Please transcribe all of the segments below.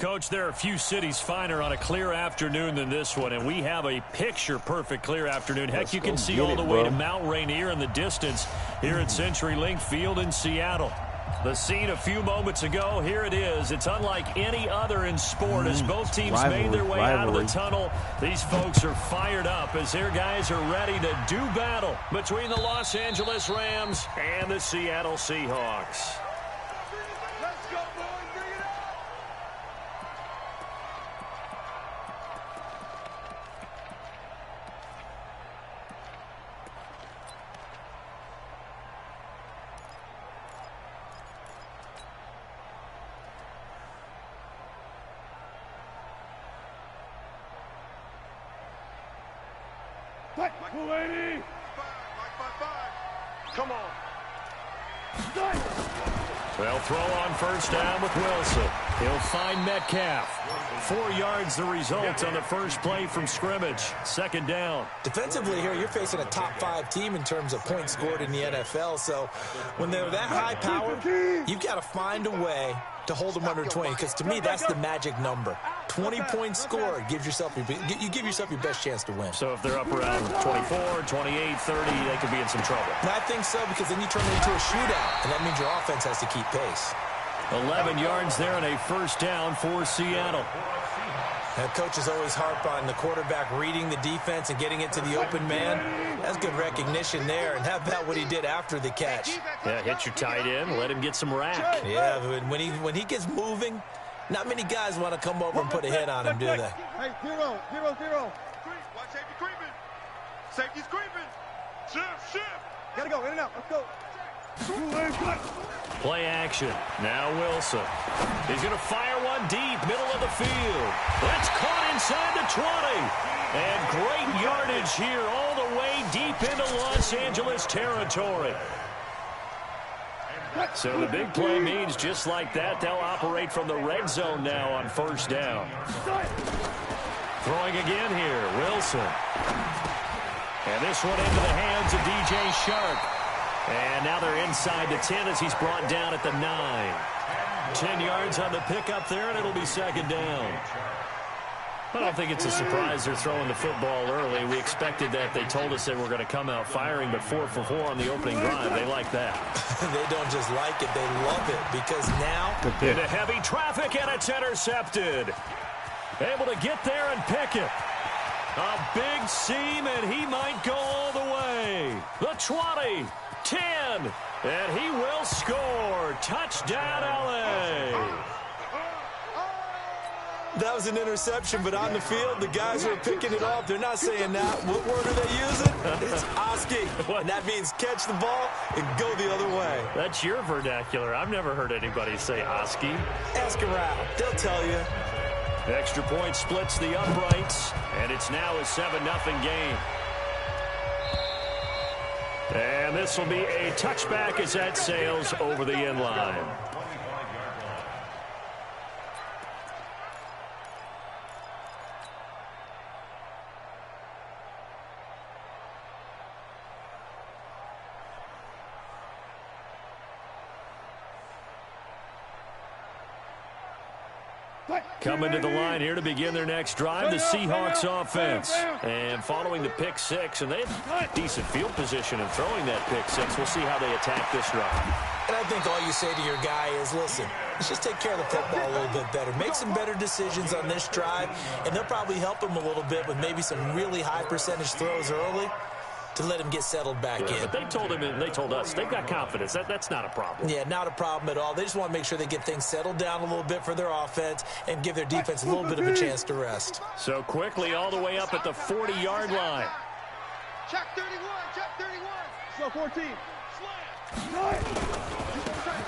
Coach, there are a few cities finer on a clear afternoon than this one, and we have a picture-perfect clear afternoon. Heck, you can see all the way to Mount Rainier in the distance here at CenturyLink Field in Seattle. The scene a few moments ago, here it is. It's unlike any other in sport as both teams made their way out of the tunnel. These folks are fired up as their guys are ready to do battle between the Los Angeles Rams and the Seattle Seahawks. Come on. Well, throw on first down with Wilson. He'll find Metcalf. 4 yards the result on the first play from scrimmage. Second down. Defensively here, you're facing a top 5 team in terms of points scored in the NFL. So when they're that high power, you've got to find a way to hold them under 20, because to me that's the magic number. 20 points scored gives yourself you give yourself your best chance to win. So if they're up around 24, 28, 30, they could be in some trouble. And I think so, because then you turn it into a shootout, and that means your offense has to keep pace. 11 yards there and a first down for Seattle. Coaches always harp on the quarterback reading the defense and getting it to the open man. That's good recognition there. And how about what he did after the catch? Yeah, hit your tight end, let him get some rack. Yeah, but when he gets moving, not many guys want to come over and put a hit on him, do they? Hey, zero. Watch safety creeping. Safety's creeping. Shift. Gotta go, in and out. Let's go. Play action. Now Wilson. He's going to fire one deep, middle of the field. That's caught inside the 20. And great yardage here all the way deep into Los Angeles territory. So the big play means just like that, they'll operate from the red zone now on first down. Throwing again here, Wilson. And this one into the hands of DJ Shark. And now they're inside the 10 as he's brought down at the 9. 10 yards on the pickup there, and it'll be second down. I don't think it's a surprise they're throwing the football early. We expected that. They told us they were going to come out firing, but 4 for 4 on the opening drive. They like that. They don't just like it, they love it, because now into heavy traffic, and it's intercepted. Able to get there and pick it. A big seam, and he might go all the way. The 20. 10, and he will score. Touchdown, L.A. That was an interception, but on the field, the guys who are picking it off, they're not saying that. What word are they using? It's Oski, and that means catch the ball and go the other way. That's your vernacular. I've never heard anybody say Oski. Ask around. They'll tell you. Extra point splits the uprights, and it's now a 7-0 game. And this will be a touchback as that sails over the end line. Coming to the line here to begin their next drive, the Seahawks offense. And following the pick six, and they have decent field position in throwing that pick six. We'll see how they attack this drive. And I think all you say to your guy is, listen, let's just take care of the football a little bit better. Make some better decisions on this drive, and they'll probably help him a little bit with maybe some really high percentage throws early to let him get settled back in. But they told him and they told us they've got confidence. That's not a problem. Yeah, not a problem at all. They just want to make sure they get things settled down a little bit for their offense and give their defense a little bit of a chance to rest. So quickly all the way up at the 40-yard line. Check 31. Slow 14.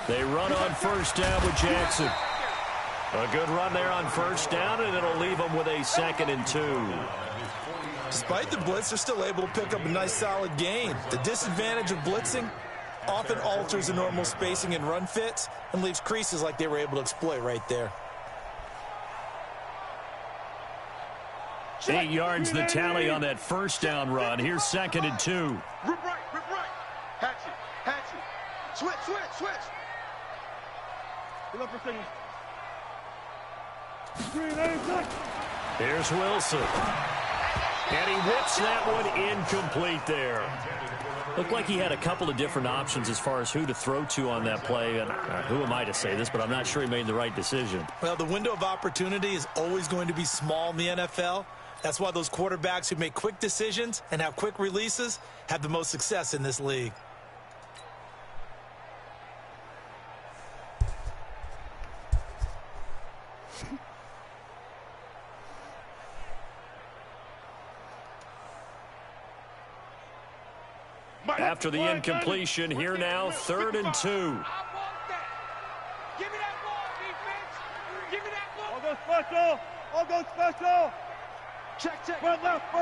They run on first down with Jackson. A good run there on first down, and it'll leave them with a 2nd and 2. Despite the blitz, they're still able to pick up a nice, solid gain. The disadvantage of blitzing often alters the normal spacing and run fits and leaves creases like they were able to exploit right there. 8 yards the tally on that first down run. Here's 2nd and 2. Rip right. Hatch it. Switch. Good luck for signal. Here's Wilson. And he whips that one incomplete there. Looked like he had a couple of different options as far as who to throw to on that play. And who am I to say this, but I'm not sure he made the right decision. Well, the window of opportunity is always going to be small in the NFL. That's why those quarterbacks who make quick decisions and have quick releases have the most success in this league. After the incompletion, here now, 3rd and 2. Give me that ball, defense. Give me that ball. All go special. All go special. Check. Front left.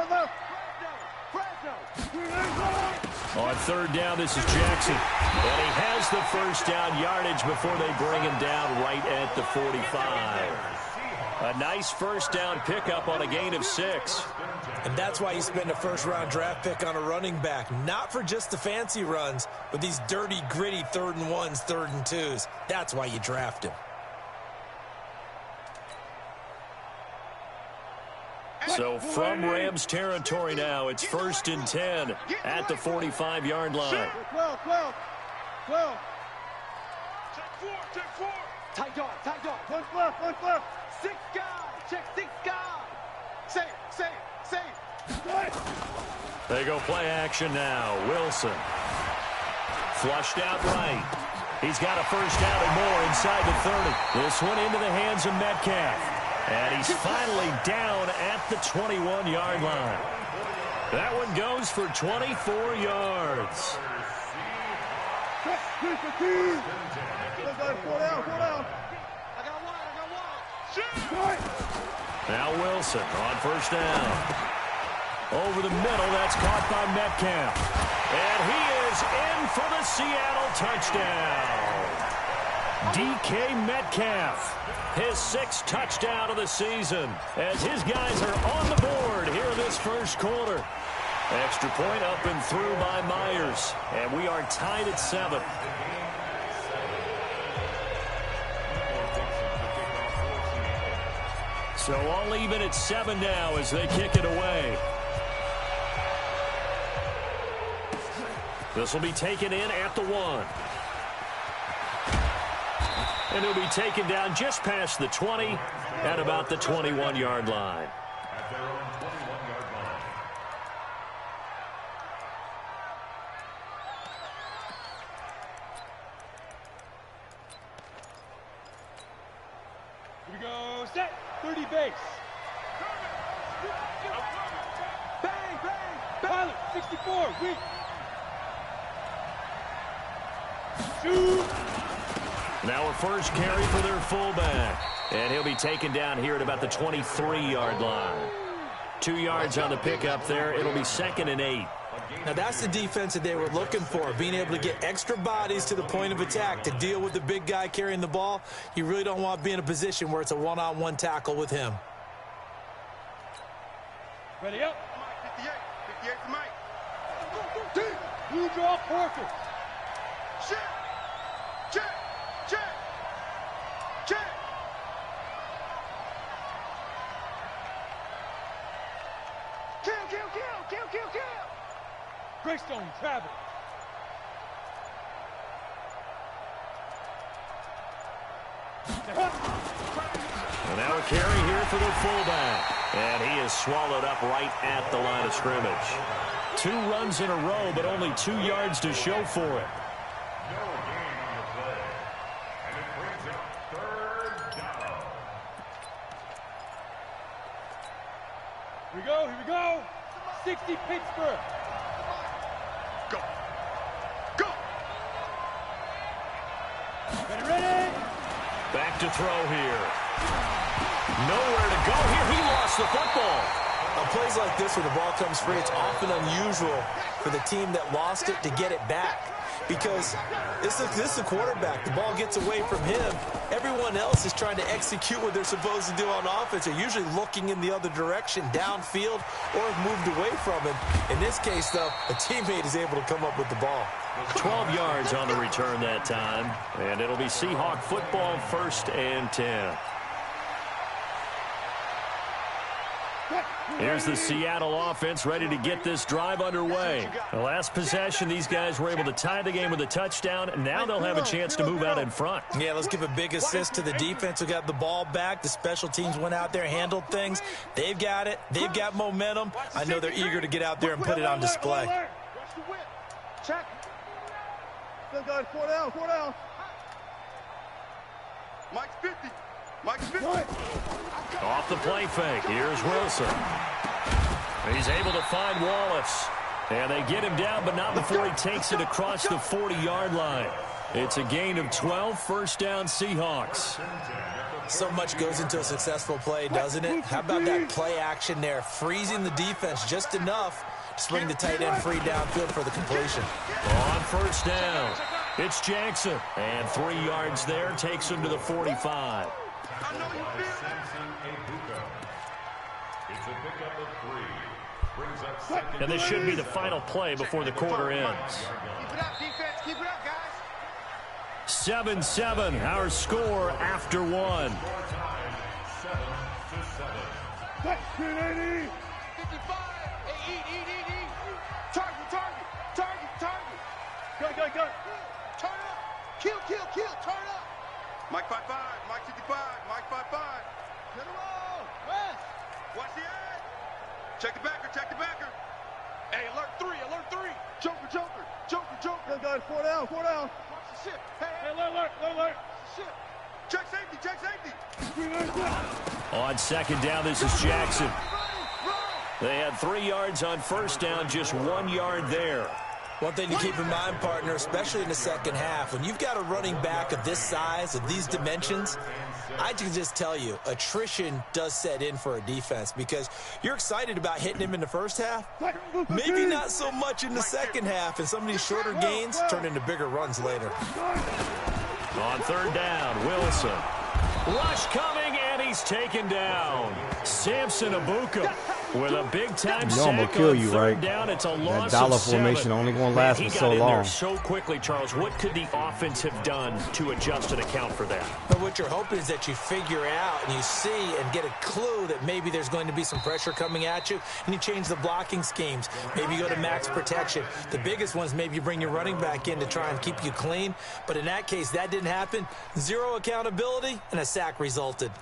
On 3rd down, this is Jackson. And he has the first down yardage before they bring him down right at the 45. A nice first down pickup on a gain of 6. And that's why you spend a first-round draft pick on a running back. Not for just the fancy runs, but these dirty, gritty 3rd and 1s, 3rd and 2s. That's why you draft him. So from Rams territory now, it's 1st and 10 at the 45-yard line. 12. Check 4. Tight dog. One left. 6 guys. Check 6 guys. Safe. They go play action now. Wilson. Flushed out right. He's got a first down and more inside the 30. This one into the hands of Metcalf. And he's finally down at the 21-yard line. That one goes for 24 yards. Now Wilson on first down. Over the middle, that's caught by Metcalf. And he is in for the Seattle touchdown. DK Metcalf, his 6th touchdown of the season, as his guys are on the board here in this first quarter. Extra point up and through by Myers, and we are tied at 7. So all even at 7 now as they kick it away. This will be taken in at the 1. And he'll be taken down just past the 20 at about the 21-yard line. Here we go. Set. 30 base. Bang. Pilot. 64. Weak. Shoot. Now a first carry for their fullback. And he'll be taken down here at about the 23-yard line. 2 yards on the pickup there. It'll be 2nd and 8. Now that's the defense that they were looking for, being able to get extra bodies to the point of attack to deal with the big guy carrying the ball. You really don't want to be in a position where it's a one-on-one tackle with him. Ready up. 58 to Mike. You draw perfect. Check. Kill. Greystone travel. And now a carry here for the fullback. And he is swallowed up right at the line of scrimmage. 2 runs in a row, but only 2 yards to show for it. Here we go. 60 Pittsburgh. Go. Ready. Back to throw here. Nowhere to go here. He lost the football. On plays like this where the ball comes free, it's often unusual for the team that lost it to get it back. Because this is a quarterback. The ball gets away from him. Everyone else is trying to execute what they're supposed to do on offense. They're usually looking in the other direction, downfield, or have moved away from it. In this case, though, a teammate is able to come up with the ball. 12 yards on the return that time. And it'll be Seahawk football, 1st and 10. Here's the Seattle offense ready to get this drive underway. The last possession, these guys were able to tie the game with a touchdown, and now they'll have a chance to move out in front. Yeah, let's give a big assist to the defense who got the ball back. The special teams went out there, handled things. They've got it. They've got momentum. I know they're eager to get out there and put it on display. Check. Still got 4 down, 4 down. Mike's 50. Mike's 50. Off the play fake. Here's Wilson. He's able to find Wallace. And they get him down, but not before he takes it across the 40-yard line. It's a gain of 12, first down Seahawks. So much goes into a successful play, doesn't it? How about that play action there? Freezing the defense just enough to bring the tight end free downfield for the completion. On first down, it's Jackson. And 3 yards there, takes him to the 45. And this should be the final play before the quarter ends. Keep it up, defense. Keep it up, guys. 7-7, our score after one. 55. Hey, eat. Target. Go. Turn up. Kill. Turn up. Mike 55. Mike 55. Mike 55. Get him on. West. Watch the edge. Check the backer. Hey, alert 3. Joker. Go, guys. 4 down. Watch the ship. Hey, alert. Ship. Check safety. On second down, this is Jackson. They had 3 yards on first down, just 1 yard there. One thing to keep in mind, partner, especially in the second half, when you've got a running back of this size, of these dimensions, I can just tell you, attrition does set in for a defense because you're excited about hitting him in the first half. Maybe not so much in the second half, and some of these shorter gains turn into bigger runs later. On third down, Wilson. Rush coming, and he's taken down. Samson Abuka with a big-time sack I'm gonna kill you, on third right? down. It's a loss That dollar of 7. formation only gonna last for so He got in long. there so quickly, Charles. What could the offense have done to adjust and account for that? But what you're hoping is that you figure out and you see and get a clue that maybe there's going to be some pressure coming at you, and you change the blocking schemes. Maybe you go to max protection. The biggest one is maybe you bring your running back in to try and keep you clean. But in that case, that didn't happen. Zero accountability, and a sack resulted.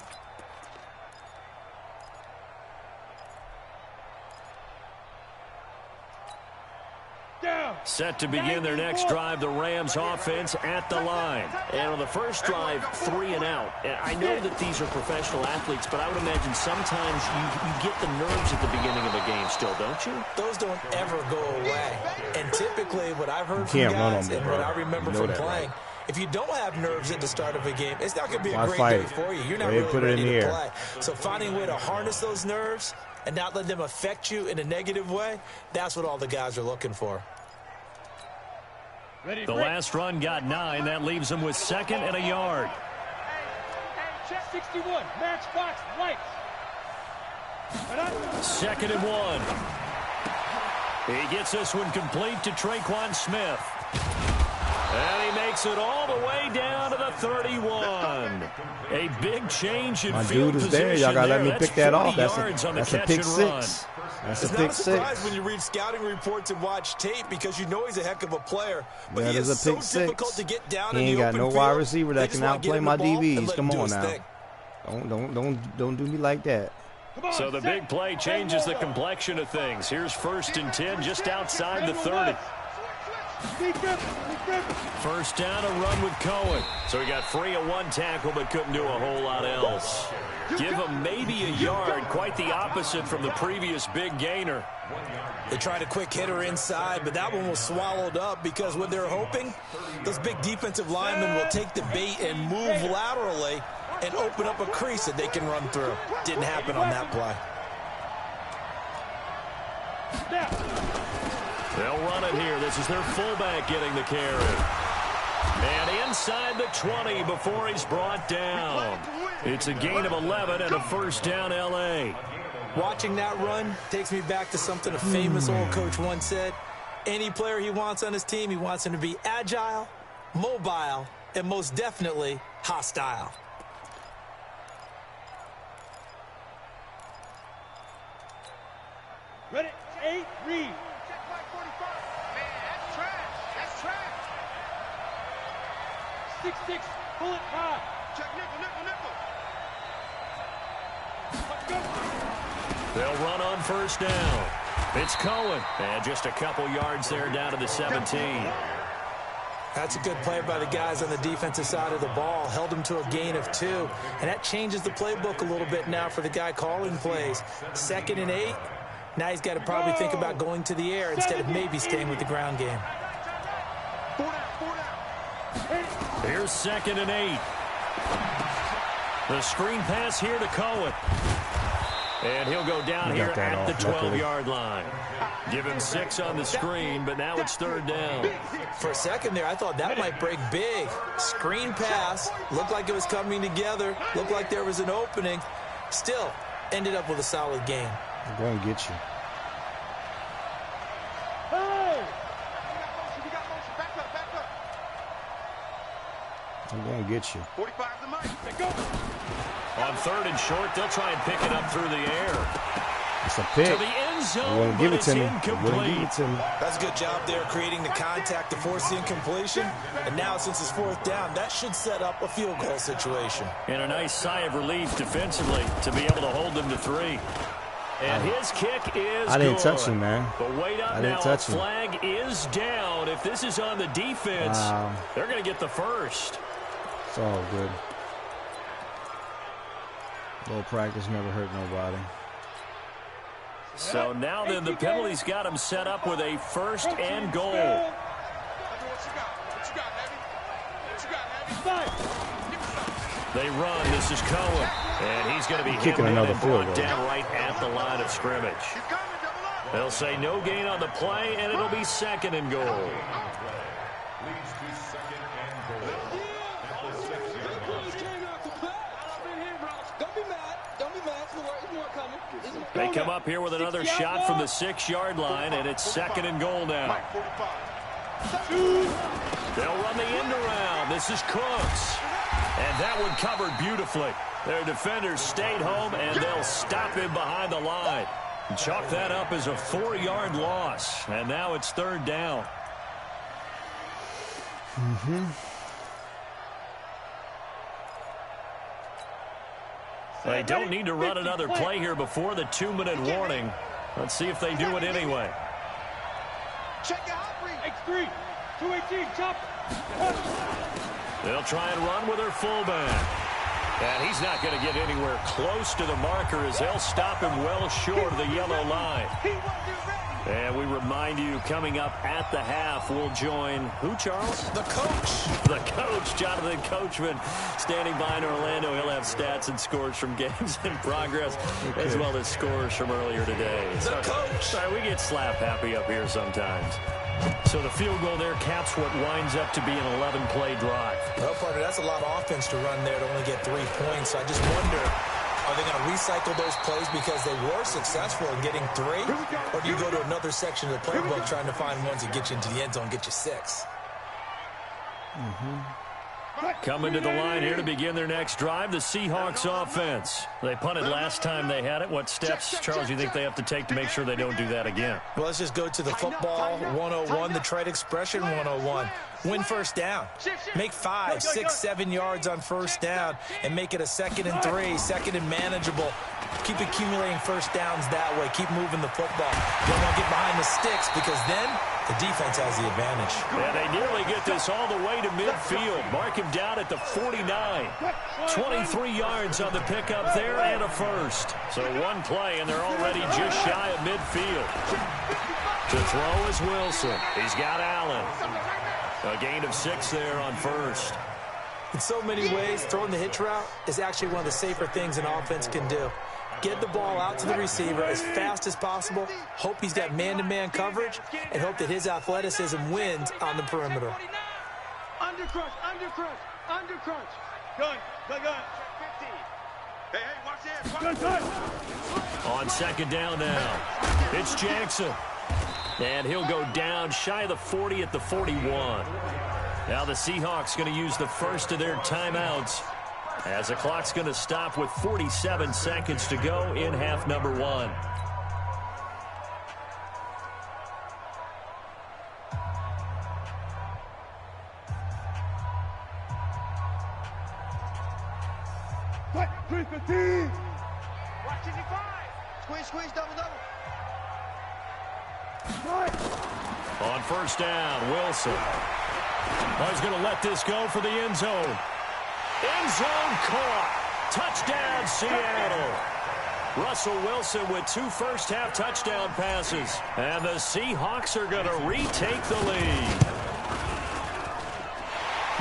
Set to begin their next drive, the Rams offense at the line. And on the first drive, 3 and out. And I know that these are professional athletes, but I would imagine sometimes you get the nerves at the beginning of a game still, don't you? Those don't ever go away. And typically what I've heard from can't run guys on me, and bro. what I remember You know from that, playing, right? if you don't have nerves at the start of a game, it's not going to be a Why great fight day it? for you. You're not Go ahead, really put it in ready the to air. play. So finding a way to harness those nerves and not let them affect you in a negative way, that's what all the guys are looking for. The last run got 9. That leaves them with 2nd and a yard. Hey, check 61. Matchbox lights. 2nd and 1. He gets this one complete to Traquan Smith. And he makes it all the way down to the 31. A big change in My field dude is there. position Y'all got to let me That's pick that 40 off. That's yards on the a catch pick and run. 6. That's It's a not pick a surprise 6. when you read scouting reports and watch tape because you know he's a heck of a player. But That he is is a so pick 6. difficult to get down He in ain't the got open no field. wide receiver They that just can want to get outplay him my the ball and DBs. let Come him do on his now. thing. Don't do me like that. So the big play changes the complexion of things. Here's 1st and 10 just outside the 30. First down, a run with Cohen. So he got free of 1 tackle but couldn't do a whole lot else. Give him maybe a yard, quite the opposite from the previous big gainer. They tried a quick hitter inside, but that one was swallowed up because what they're hoping, those big defensive linemen will take the bait and move laterally and open up a crease that they can run through. Didn't happen on that play. They'll run it here. This is their fullback getting the carry. And inside the 20 before he's brought down. It's a gain of 11 and a first down L.A. Watching that run takes me back to something a famous old coach once said. Any player he wants on his team, he wants him to be agile, mobile, and most definitely hostile. Read. Check my 45. Man, that's trash. That's trash. 6-6. Pull it high. Check nickel, nickel, nickel. Let's go. They'll run on first down. It's Cohen. And just a couple yards there down to the 17. That's a good play by the guys on the defensive side of the ball. Held him to a gain of 2. And that changes the playbook a little bit now for the guy calling plays. 2nd and 8. Now he's got to probably think about going to the air instead of maybe staying with the ground game. Here's 2nd and 8. The screen pass here to Cohen. And he'll go down here at the 12-yard line. Give him 6 on the screen, but now it's 3rd down. For a second there, I thought that might break big. Screen pass. Looked like it was coming together. Looked like there was an opening. Still, ended up with a solid game. I'm going to get you. Hey! We got motion. Back up, back up. I'm going to get you. 45 the mic. Let's go. On 3rd and short, they'll try and pick it up through the air. It's a pick. To the end zone, Give but it it's to me. incomplete. Give it to me. That's a good job there creating the contact to force the incompletion. And now since it's 4th down, that should set up a field goal situation. And a nice sigh of relief defensively to be able to hold them to 3. And his kick is I didn't good. touch him, man. But wait up I didn't now, a touch him. flag is down. If this is on the defense, they're going to get the first. It's all good. Little practice never hurt nobody. So now then the penalty's got him set up with a 1st and goal. They run. This is Cohen. And he's going to be Kicking another field goal. down right at the line of scrimmage. They'll say no gain on the play, and it'll be 2nd and goal. They come up here with another shot from the 6-yard line, and it's 2nd and goal now. They'll run the end around. This is Cooks. And that one covered beautifully. Their defenders stayed home, and they'll stop him behind the line. Chalk that up as a 4-yard loss. And now it's 3rd down. They don't need to run another play here before the 2-minute warning. Let's see if they do it anyway. Check it out, X3, 218, chop. They'll try and run with their fullback. And he's not going to get anywhere close to the marker as they'll stop him well short of the yellow line. And we remind you, coming up at the half, we'll join who, Charles? The coach. The coach, Jonathan Coachman, standing by in Orlando. He'll have stats and scores from games in progress, as well as scores from earlier today. The coach. Sorry, we get slap happy up here sometimes. So the field goal there caps what winds up to be an 11-play drive. Well, partner, that's a lot of offense to run there to only get 3 points. So I just wonder, are they going to recycle those plays because they were successful in getting 3? Or do you go to another section of the playbook trying to find ones that get you into the end zone, get you 6? Coming to the line here to begin their next drive, the Seahawks offense. They punted last time they had it. What steps, Charles, do you think they have to take to make sure they don't do that again? Well, let's just go to the football 101, the trade expression 101. Win first down. Make 5, 6, 7 yards on first down and make it a 2nd and 3, 2nd and manageable. Keep accumulating first downs that way. Keep moving the football. You don't want to get behind the sticks because then the defense has the advantage. And they nearly get this all the way to midfield. Mark him down at the 49. 23 yards on the pickup there and a first. So one play, and they're already just shy of midfield. To throw is Wilson. He's got Allen. A gain of 6 there on first. In so many ways, throwing the hitch route is actually one of the safer things an offense can do. Get the ball out to the receiver as fast as possible, hope he's got man-to-man coverage, and hope that his athleticism wins on the perimeter. Under crunch, under crunch, under crunch. Gun, gun, gun. 50. Hey, watch this. Gun, gun. On 2nd down now, it's Jackson. And he'll go down shy of the 40 at the 41. Now the Seahawks going to use the first of their timeouts as the clock's going to stop with 47 seconds to go in half number 1. 315. Watch 55. Squeeze, double. On first down, Wilson. He's going to let this go for the end zone. End zone caught. Touchdown, Seattle. Russell Wilson with 2 first-half touchdown passes. And the Seahawks are going to retake the lead.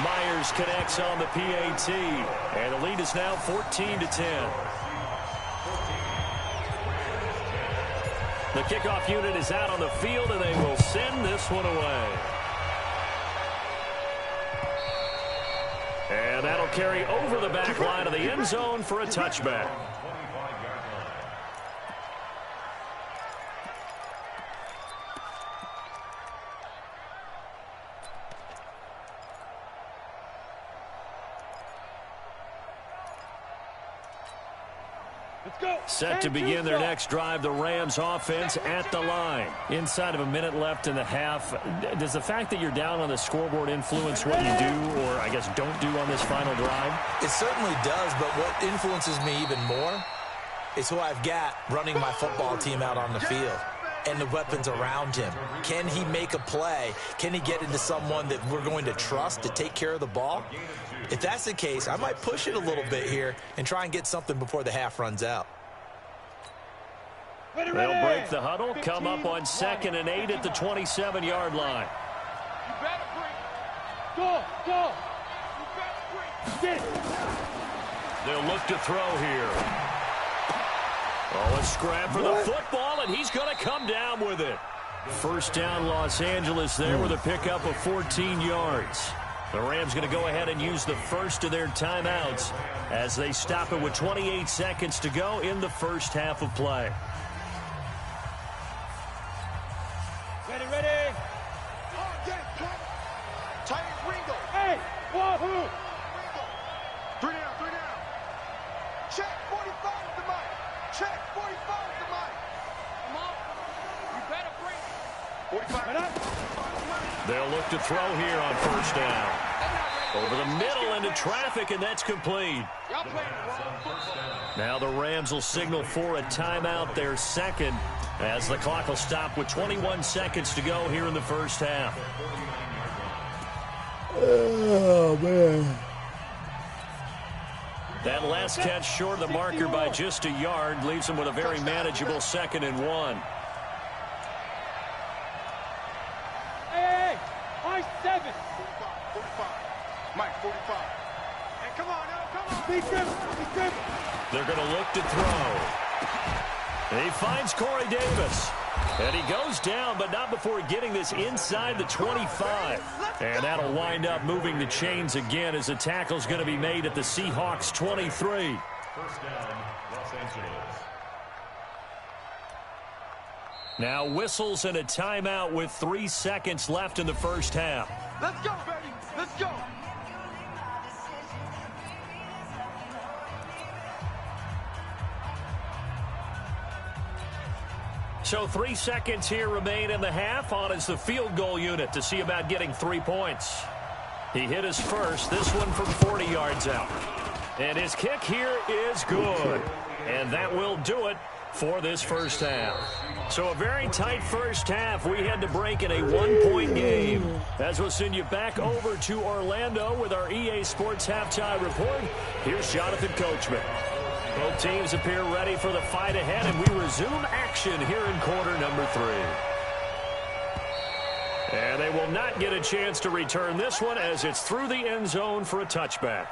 Myers connects on the PAT. And the lead is now 14-10. The kickoff unit is out on the field, and they will send this one away. And that'll carry over the back line of the end zone for a touchback. Set to begin their next drive, the Rams offense at the line. Inside of a minute left in the half. Does the fact that you're down on the scoreboard influence what you do, or I guess don't do on this final drive? It certainly does, but what influences me even more is who I've got running my football team out on the field and the weapons around him. Can he make a play? Can he get into someone that we're going to trust to take care of the ball? If that's the case, I might push it a little bit here and try and get something before the half runs out. They'll break the huddle, come up on 2nd and 8 at the 27-yard line. Go. They'll look to throw here. Oh, a scrap for the football, and he's going to come down with it. First down, Los Angeles there with a pickup of 14 yards. The Rams going to go ahead and use the first of their timeouts as they stop it with 28 seconds to go in the first half of play. Ready. Titans, Ringo. Hey, Wahoo. 3 down. Check 45 with the mic. Check 45 with the mic. Come on. You better bring it. 45. They'll look to throw here on first down. Over the middle into traffic, and that's complete. Now the Rams will signal for a timeout, their second, as the clock will stop with 21 seconds to go here in the first half. Oh, man. That last catch short of the marker by just a yard leaves them with a very manageable 2nd and 1. Hey, I 7. 45. Mike, 45. Hey, come on. Be driven. They're going to look to throw. And he finds Corey Davis. And he goes down, but not before getting this inside the 25. And that'll wind up moving the chains again as the tackle's going to be made at the Seahawks 23. First down, Los Angeles. Now whistles and a timeout with 3 seconds left in the first half. Let's go, baby. Let's go. So 3 seconds here remain in the half. On is the field goal unit to see about getting 3 points. He hit his first, this one from 40 yards out. And his kick here is good. And that will do it for this first half. So a very tight first half. We had to break in a 1-point game. As we'll send you back over to Orlando with our EA Sports Halftime Report, here's Jonathan Coachman. Both teams appear ready for the fight ahead, and we resume action here in quarter number 3. And they will not get a chance to return this one as it's through the end zone for a touchback.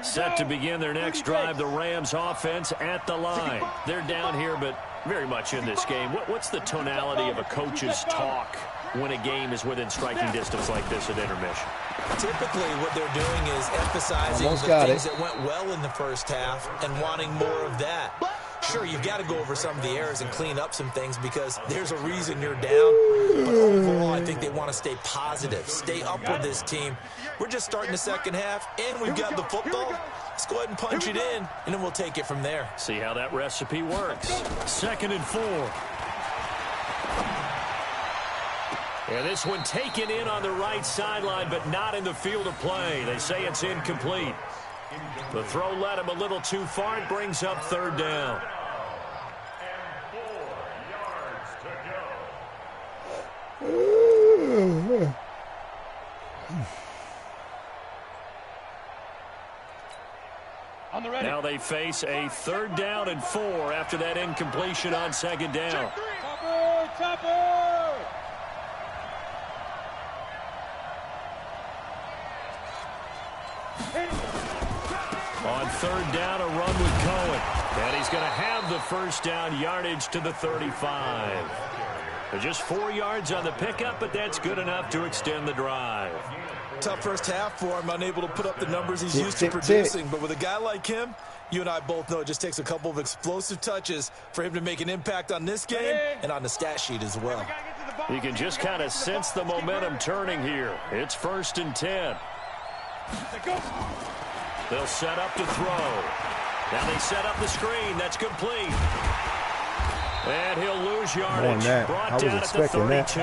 Set to begin their next drive, the Rams offense at the line. They're down here, but very much in this game. What's the tonality of a coach's talk when a game is within striking distance like this at intermission? Typically, what they're doing is emphasizing the things that went well in the first half and wanting more of that. Sure, you've got to go over some of the errors and clean up some things because there's a reason you're down. But overall, I think they want to stay positive, stay up with this team. We're just starting the second half, and we've got the football. Let's go ahead and punch it in, and then we'll take it from there. See how that recipe works. 2nd and 4. And this one taken in on the right sideline, but not in the field of play. They say it's incomplete. The throw led him a little too far. It brings up third down. Now they face a 3rd down and 4 after that incompletion on 2nd down. On 3rd down, a run with Cohen. And he's going to have the 1st down yardage to the 35. Just 4 yards on the pickup, but that's good enough to extend the drive. Tough first half for him, unable to put up the numbers he's used to producing. But with a guy like him, you and I both know it just takes a couple of explosive touches for him to make an impact on this game and on the stat sheet as well. You can just kind of sense the momentum turning here. It's 1st and 10. They'll set up to throw. Now they set up the screen. That's complete. And he'll lose yardage. Brought down at the 32.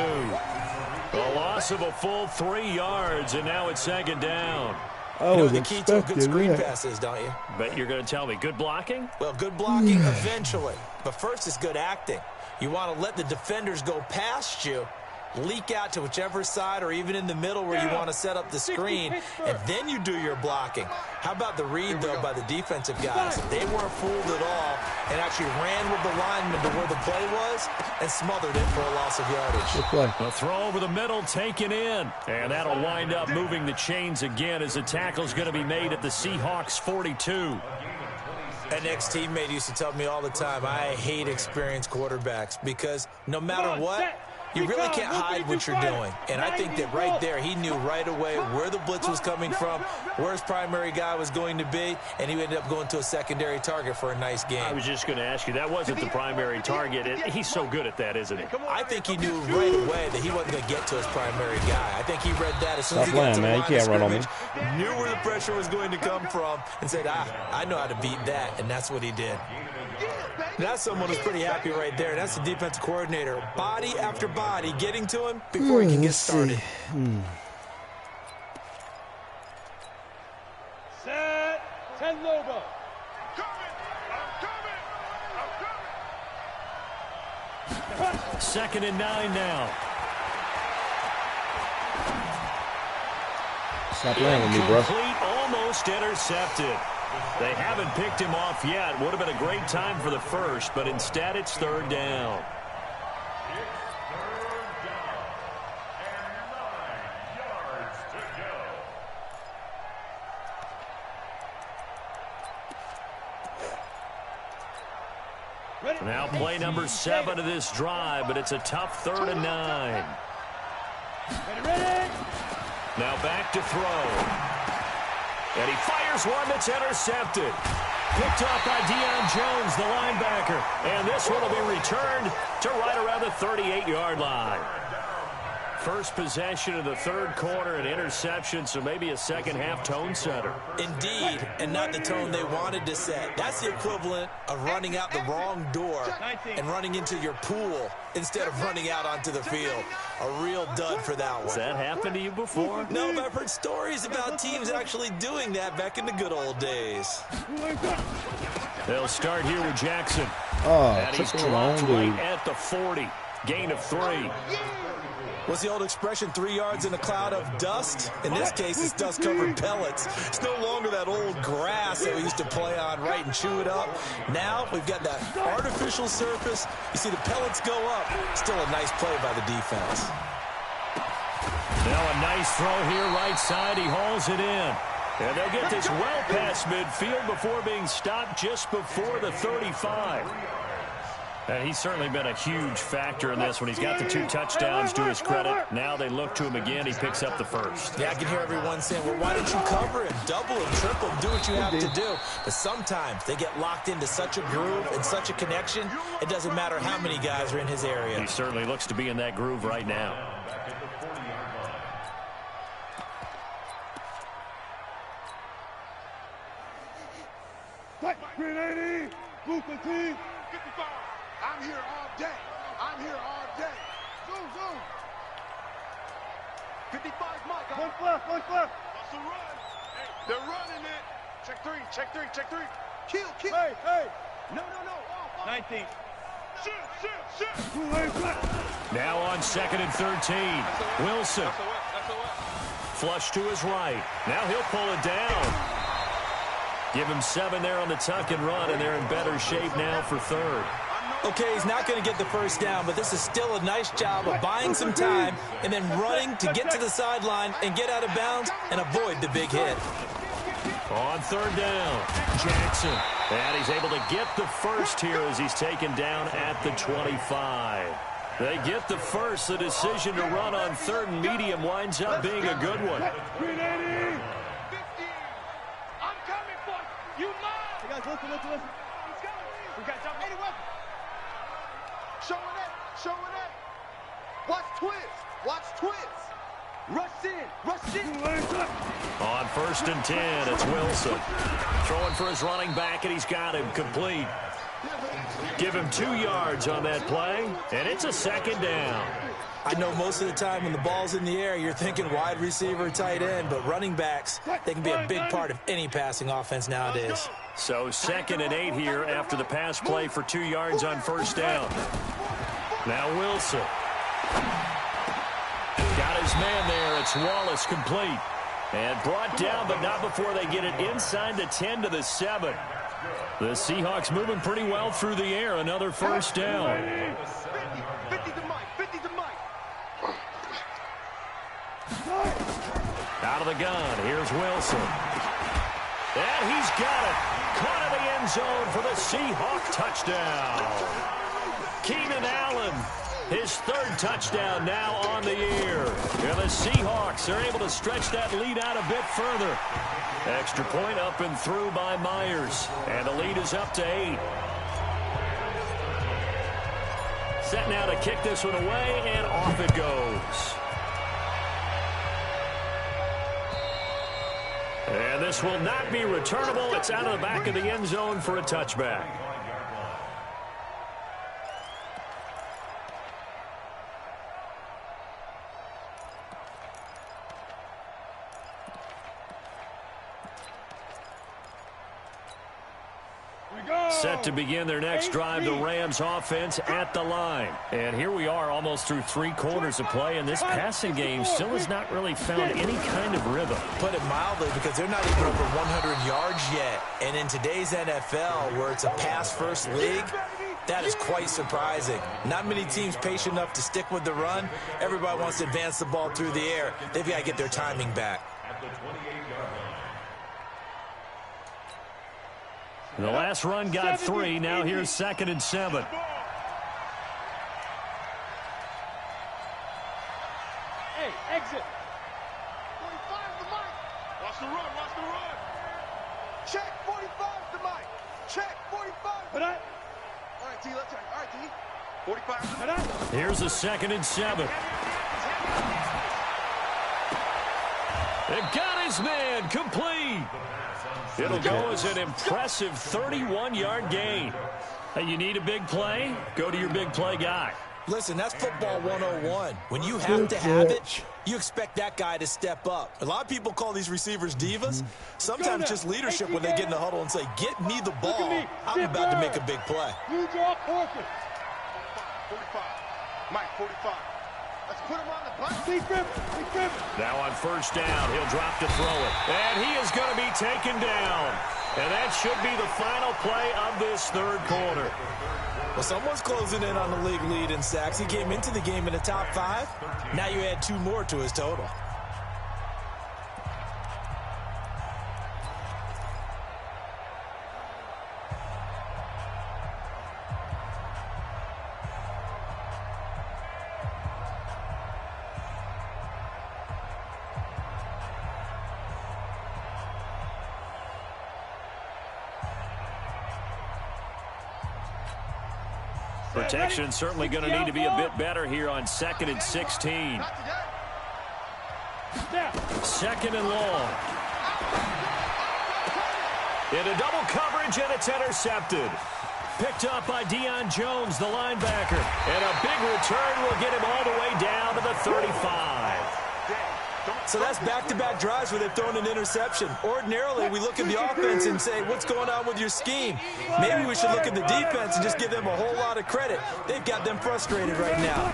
A loss of a full 3 yards, and now it's 2nd down. You know what the key to a good screen pass is, don't you? But you're going to tell me, good blocking? Well, good blocking eventually. But first is good acting. You want to let the defenders go past you, leak out to whichever side or even in the middle where you want to set up the screen, and then you do your blocking. How about the read, though, by the defensive guys? They weren't fooled at all and actually ran with the lineman to where the play was and smothered it for a loss of yardage. A throw over the middle taken in, and that'll wind up moving the chains again as the tackle's going to be made at the Seahawks 42. An ex-teammate used to tell me all the time, I hate experienced quarterbacks because no matter what, you really can't hide what you're doing. And I think that right there, he knew right away where the blitz was coming from, where his primary guy was going to be, and he ended up going to a secondary target for a nice game. I was just going to ask you, that wasn't the primary target. He's so good at that, isn't he? I think he knew right away that he wasn't going to get to his primary guy. I think he read that as soon as he got to the line of scrimmage, knew where the pressure was going to come from, and said, I know how to beat that, and that's what he did. That's someone who's pretty happy right there. That's the defensive coordinator. Body after body getting to him before he can get started. Set. 10 Lobo. I'm coming. 2nd and 9 now. Stop playing with me, bro. Complete, almost intercepted. They haven't picked him off yet. Would have been a great time for the first, but instead it's 3rd down. Now play number 7 of this drive, but it's a tough 3rd and 9. Now back to throw. And he fires one that's intercepted. Picked off by Deion Jones, the linebacker. And this one will be returned to right around the 38-yard line. First possession of the 3rd quarter, an interception, so maybe a second-half tone setter. Indeed, and not the tone they wanted to set. That's the equivalent of running out the wrong door and running into your pool instead of running out onto the field. A real dud for that one. Has that happened to you before? No, but I've heard stories about teams actually doing that back in the good old days. They'll start here with Jackson. And he's dropped right at the 40. Gain of 3. What's the old expression, 3 yards in a cloud of dust? In this case, it's dust-covered pellets. It's no longer that old grass that we used to play on, right, and chew it up. Now we've got that artificial surface. You see the pellets go up. Still a nice play by the defense. Now a nice throw here, right side. He hauls it in. And they'll get this well past midfield before being stopped just before the 35. And he's certainly been a huge factor in this when he's got the 2 touchdowns to his credit. Now they look to him again. He picks up the first. Yeah, I can hear everyone saying, well, why don't you cover him? Double him, triple him, do what you have to do. But sometimes they get locked into such a groove and such a connection, it doesn't matter how many guys are in his area. He certainly looks to be in that groove right now. .380, Booker T, 55. I'm here all day. I'm here all day. Zoom, zoom. 55, Mike. One left. That's a run. Hey, they're running it. Check three. Kill. Hey. No. 19. Shoot. Now on 2nd and 13. Wilson. Flush to his right. Now he'll pull it down. Give him 7 there on the tuck and run, and they're in better shape now for 3rd. Okay, he's not going to get the first down, but this is still a nice job of buying some time and then running to get to the sideline and get out of bounds and avoid the big hit. On 3rd down, Jackson. And he's able to get the first here as he's taken down at the 25. They get the first. The decision to run on 3rd and medium winds up being a good one. 50. I'm coming for you. Hey guys, listen. He's coming. We got jump 81. Showing it. Watch twist. Rush in. On 1st and 10, it's Wilson. Throwing for his running back, and he's got him complete. Give him 2 yards on that play, and it's a 2nd down. I know most of the time when the ball's in the air, you're thinking wide receiver, tight end, but running backs, they can be a big part of any passing offense nowadays. So 2nd and 8 here after the pass play for 2 yards on 1st down. Now Wilson. Got his man there. It's Wallace complete. And brought down, but not before they get it inside the 10 to the 7. The Seahawks moving pretty well through the air. Another 1st down. 50 to Mike. Out of the gun. Here's Wilson. And he's got it. Caught in the end zone for the Seahawk touchdown. Keenan Allen, his 3rd touchdown now on the year. And the Seahawks are able to stretch that lead out a bit further. Extra point up and through by Myers. And the lead is up to 8. Set now to kick this one away, and off it goes. And this will not be returnable. It's out of the back of the end zone for a touchback. Set to begin their next drive, the Rams offense at the line. And here we are almost through 3 quarters of play, and this passing game still has not really found any kind of rhythm. Put it mildly, because they're not even over 100 yards yet. And in today's NFL, where it's a pass-first league, that is quite surprising. Not many teams patient enough to stick with the run. Everybody wants to advance the ball through the air. They've got to get their timing back. The last run got 3. Now here's 2nd and 7. Hey, exit. 45 to Mike. Watch the run. Check 45 to Mike. Check 45. All right, T, let's turn. All right, T. 45. Here's a 2nd and 7. They got his man complete. It'll go as an impressive 31-yard gain. Hey, you need a big play? Go to your big play guy. Listen, that's football 101. When you have to have it, you expect that guy to step up. A lot of people call these receivers divas. Sometimes just leadership when they get in the huddle and say, get me the ball. I'm about to make a big play. 45. Mike, 45. Let's put him on the button. Now on 1st down, he'll drop to throw it. And he is going to be taken down. And that should be the final play of this 3rd quarter. Well, someone's closing in on the league lead in sacks. He came into the game in the top 5. Now you add 2 more to his total. Protection certainly going to need to be a bit better here on 2nd and 16. 2nd and long. Into double coverage, and it's intercepted. Picked up by Deion Jones, the linebacker. And a big return will get him all the way down to the 35. So that's back-to-back drives where they've thrown an interception. Ordinarily, we look at the offense and say, what's going on with your scheme? Maybe we should look at the defense and just give them a whole lot of credit. They've got them frustrated right now.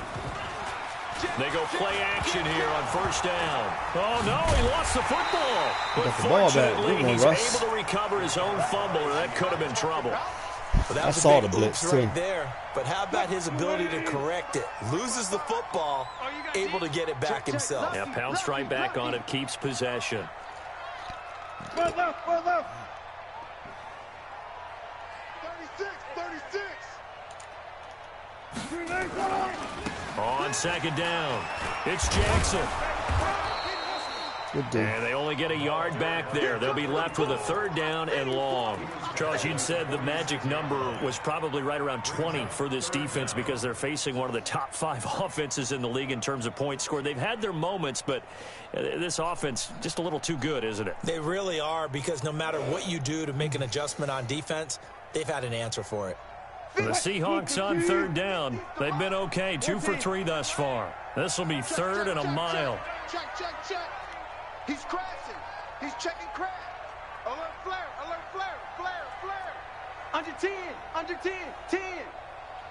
They go play action here on first down. Oh, no, he lost the football. But fortunately, he's able to recover his own fumble, or that could have been trouble. Well, that was I saw a big the blitz oops too. right there. But how about his ability to correct it? Loses the football, able to get it back himself. Yeah, pounced right back on it, keeps possession. Left. 36. On second down, it's Jackson. Good day. And they only get a yard back there. They'll be left with a third down and long. Charles, you'd said the magic number was probably right around 20 for this defense because they're facing one of the top 5 offenses in the league in terms of points scored. They've had their moments, but this offense just a little too good, isn't it? They really are, because no matter what you do to make an adjustment on defense, they've had an answer for it. The Seahawks on third down. They've been okay, 2 for 3 thus far. This will be third and a mile. Check. He's crashing. He's checking crash. Alert flare. Under 10. 10.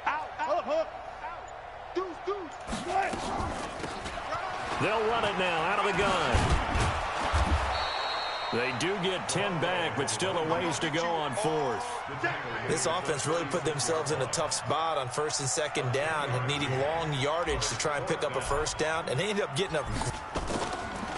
Out. Deuce. They'll run it now out of the gun. They do get 10 back, but still a ways to go on fourth. This offense really put themselves in a tough spot on first and second down and needing long yardage to try and pick up a first down, and they end up getting a...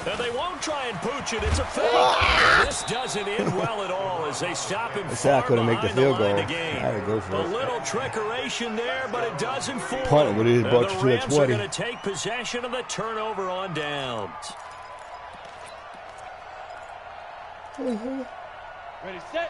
And they won't try and pooch it. It's a fake. This doesn't end well at all as they stop him far behind the line of the game. I had to go for A it. little trickeration there, but it doesn't fool Punt it, them. but it And brought the you to the Rams are 20. going to take possession of the turnover on downs.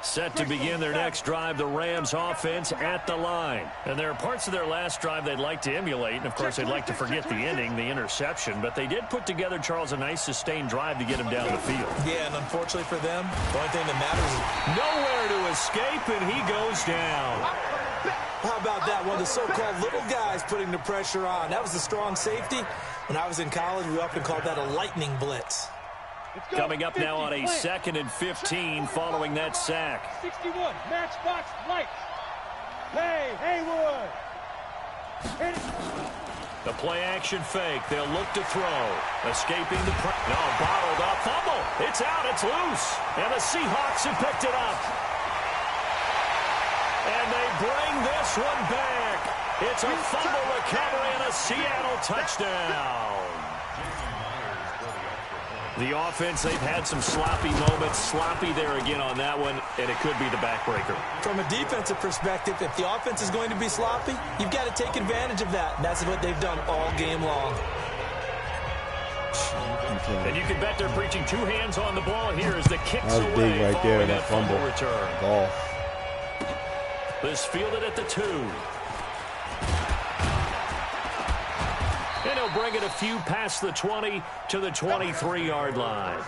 Set to begin their next drive, the Rams offense at the line. And there are parts of their last drive they'd like to emulate. And, of course, they'd like to forget the ending, the interception. But they did put together, Charles, a nice sustained drive to get him down the field. Yeah, and unfortunately for them, the only thing that matters is... Nowhere to escape, and he goes down. How about that? One of the so-called little guys putting the pressure on. That was the strong safety. When I was in college, we often called that a lightning blitz. Coming up now on a 2nd and 15 following that sack. 61, matchbox light. Hey, Haywood. The play action fake. They'll look to throw. Escaping the no, bottled up. Fumble. It's out. It's loose. And the Seahawks have picked it up. And they bring this one back. It's a fumble recovery and a Seattle touchdown. The offense, they've had some sloppy moments. Sloppy there again on that one, and it could be the backbreaker. From a defensive perspective, if the offense is going to be sloppy, you've got to take advantage of that. And that's what they've done all game long. And you can bet they're preaching 2 hands on the ball here as the kicks That was away big right there, following that fumble. return. Ball. This fielded at the 2. And he'll bring it a few past the 20 to the 23-yard line.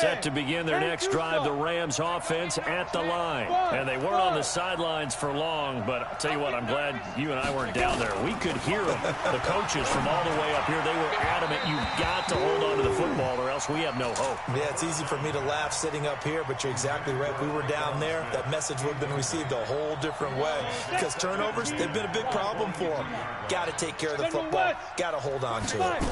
Set to begin their next drive, the Rams offense at the line. And they weren't on the sidelines for long, but I'll tell you what, I'm glad you and I weren't down there. We could hear them, the coaches from all the way up here. They were adamant, you've got to hold on to the football or else we have no hope. Yeah, it's easy for me to laugh sitting up here, but you're exactly right. If we were down there, that message would have been received a whole different way. Because turnovers, they've been a big problem for them. Got to take care of the football. Got to hold on to it.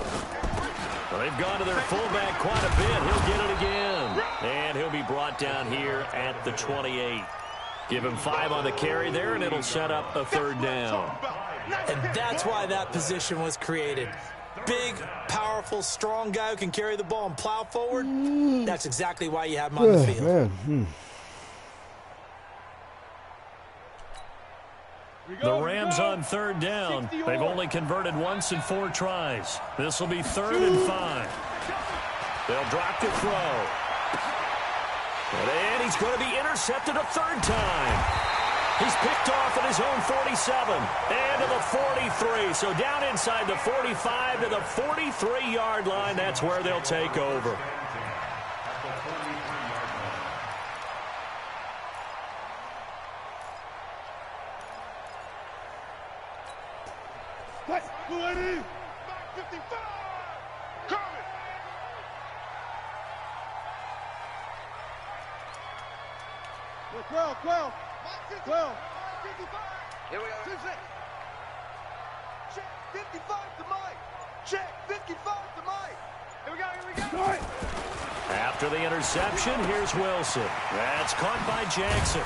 Well, they've gone to their fullback quite a bit. He'll get it again. And he'll be brought down here at the 28. Give him 5 on the carry there, and it'll set up a third down. And that's why that position was created. Big, powerful, strong guy who can carry the ball and plow forward. That's exactly why you have him on the field. The Rams on third down. They've only converted once in 4 tries. This will be 3rd and 5. They'll drop to throw. And he's going to be intercepted a 3rd time. He's picked off at his own 47 and to the 43. So down inside the 45 to the 43-yard line. That's where they'll take over. What? Ready? Back 55. Coming. Well, 12. 12. Here we are. Check 55 to Mike. Check 55 to Mike. Here we go, here we go. Start. After the interception, here's Wilson. That's caught by Jackson.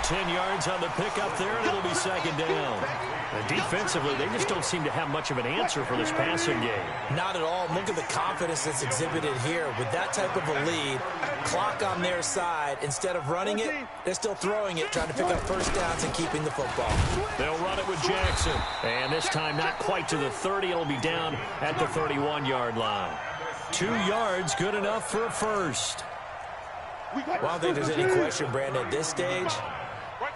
10 yards on the pickup there, and it'll be second down. And defensively, they just don't seem to have much of an answer for this passing game. Not at all. Look at the confidence that's exhibited here. With that type of a lead, clock on their side, instead of running it, they're still throwing it, trying to pick up first downs and keeping the football. They'll run it with Jackson. And this time not quite to the 30. It'll be down at the 31-yard line. 2 yards, good enough for a first. Well, I don't think there's any question, Brandon, at this stage.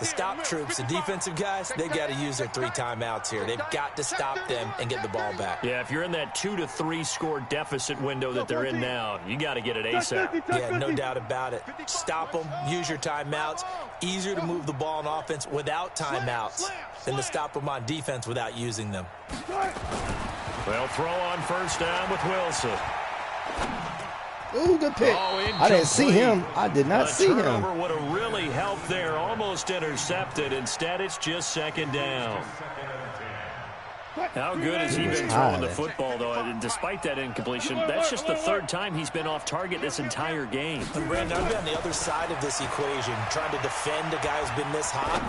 The stop troops, the defensive guys, they got to use their 3 timeouts here. They've got to stop them and get the ball back. Yeah, if you're in that 2 to 3 score deficit window that they're in now, you got to get it ASAP. Yeah, no doubt about it. Stop them, use your timeouts. Easier to move the ball on offense without timeouts than to stop them on defense without using them. They'll throw on first down with Wilson. Ooh, good pick. Oh, I didn't see him. I did not see him. Turnover would have really helped there. Almost intercepted. Instead, it's just second down. How good has he been throwing the football, though? Despite that incompletion, that's just the 3rd time he's been off target this entire game. And Brandon, I've been on the other side of this equation, trying to defend a guy who's been this hot,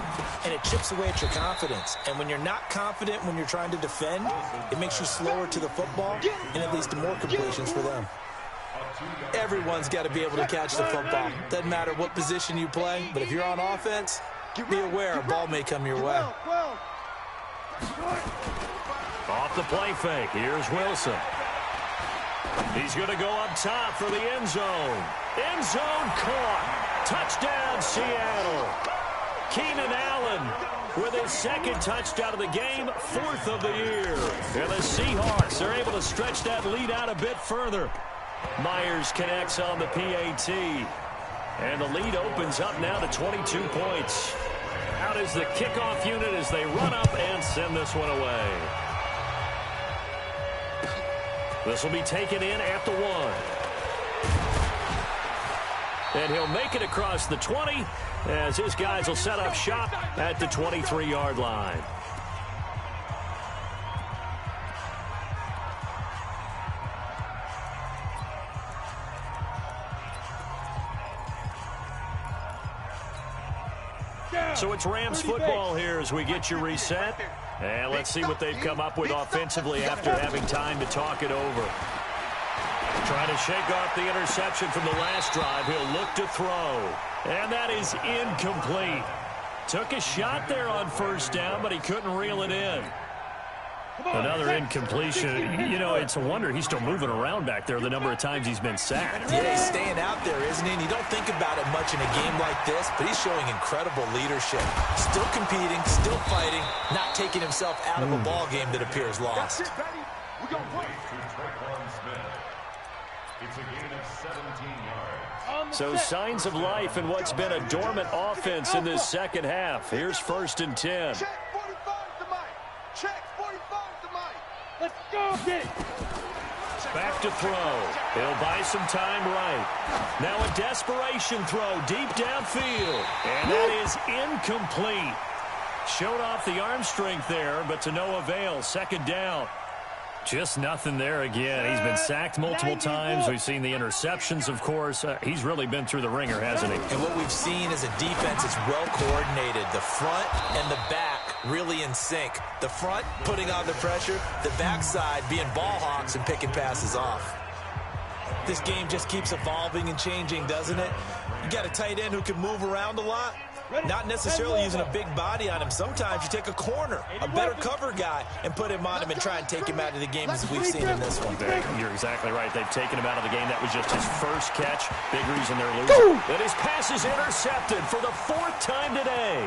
and it chips away at your confidence. And when you're not confident when you're trying to defend, it makes you slower to the football, and it leads to more completions for them. Everyone's got to be able to catch the football. Doesn't matter what position you play, but if you're on offense, be aware a ball may come your way. Off the play fake, here's Wilson. He's going to go up top for the end zone. End zone caught. Touchdown, Seattle. Keenan Allen with his 2nd touchdown of the game, 4th of the year. And the Seahawks are able to stretch that lead out a bit further. Myers connects on the PAT. And the lead opens up now to 22 points. Out is the kickoff unit as they run up and send this one away. This will be taken in at the 1. And he'll make it across the 20 as his guys will set up shop at the 23-yard line. So it's Rams football here as we get you reset. And let's see what they've come up with offensively after having time to talk it over. Trying to shake off the interception from the last drive. He'll look to throw. And that is incomplete. Took a shot there on first down, but he couldn't reel it in. Another incompletion. You know, it's a wonder he's still moving around back there the number of times he's been sacked. Yeah, he's staying out there, isn't he? And you don't think about it much in a game like this, but he's showing incredible leadership. Still competing, still fighting, not taking himself out of a ball game that appears lost. It's a gain of 17 yards. So signs of life in what's been a dormant offense in this second half. Here's 1st and 10. Check 45 to Mike. Check 45 to Mike. Let's go, get it. Back to throw. He'll buy some time right. Now a desperation throw deep downfield. And that is incomplete. Showed off the arm strength there, but to no avail. Second down. Just nothing there again. He's been sacked multiple times. We've seen the interceptions, of course. He's really been through the ringer, hasn't he? And what we've seen is a defense that's well coordinated. The front and the back really in sync. The front putting on the pressure, the backside being ball hawks and picking passes off. This game just keeps evolving and changing, doesn't it? You got a tight end who can move around a lot. Not necessarily using a big body on him. Sometimes you take a corner, a better cover guy, and put him on him and try and take him out of the game as we've seen in this one. You're exactly right. They've taken him out of the game. That was just his first catch. Big reason they're losing. And his pass is intercepted for the 4th time today.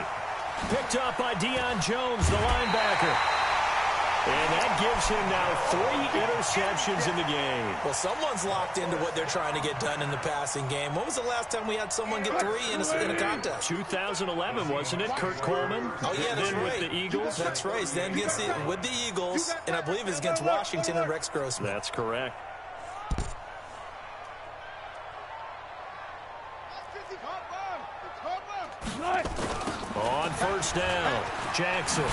Picked up by Deion Jones, the linebacker. And that gives him now 3 interceptions in the game. Well, someone's locked into what they're trying to get done in the passing game. When was the last time we had someone get 3 in a contest? 2011, wasn't it? Kurt Coleman. Oh, yeah, that's right. With the Eagles. That's right. Then with the Eagles, and I believe it's against Washington and Rex Grossman. That's correct. On first down, Jackson.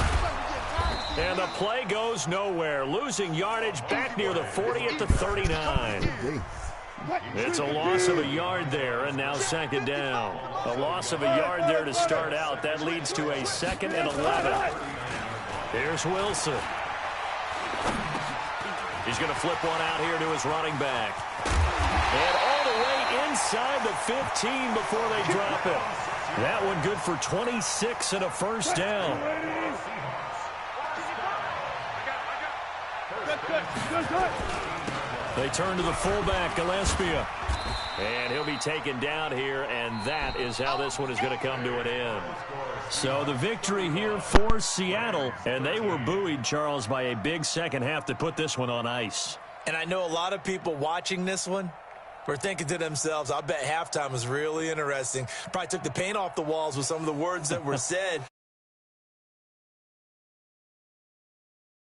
And the play goes nowhere. Losing yardage back near the 40 at the 39. It's a loss of a yard there, and now second down. A loss of a yard there to start out. That leads to a 2nd and 11. Here's Wilson. He's going to flip one out here to his running back. And all the way inside the 15 before they drop it. That one good for 26 and a first down. They turn to the fullback, Gillespie. And he'll be taken down here, and that is how this one is going to come to an end. So the victory here for Seattle, and they were buoyed, Charles, by a big second half to put this one on ice. And I know a lot of people watching this one were thinking to themselves, I bet halftime was really interesting. Probably took the paint off the walls with some of the words that were said.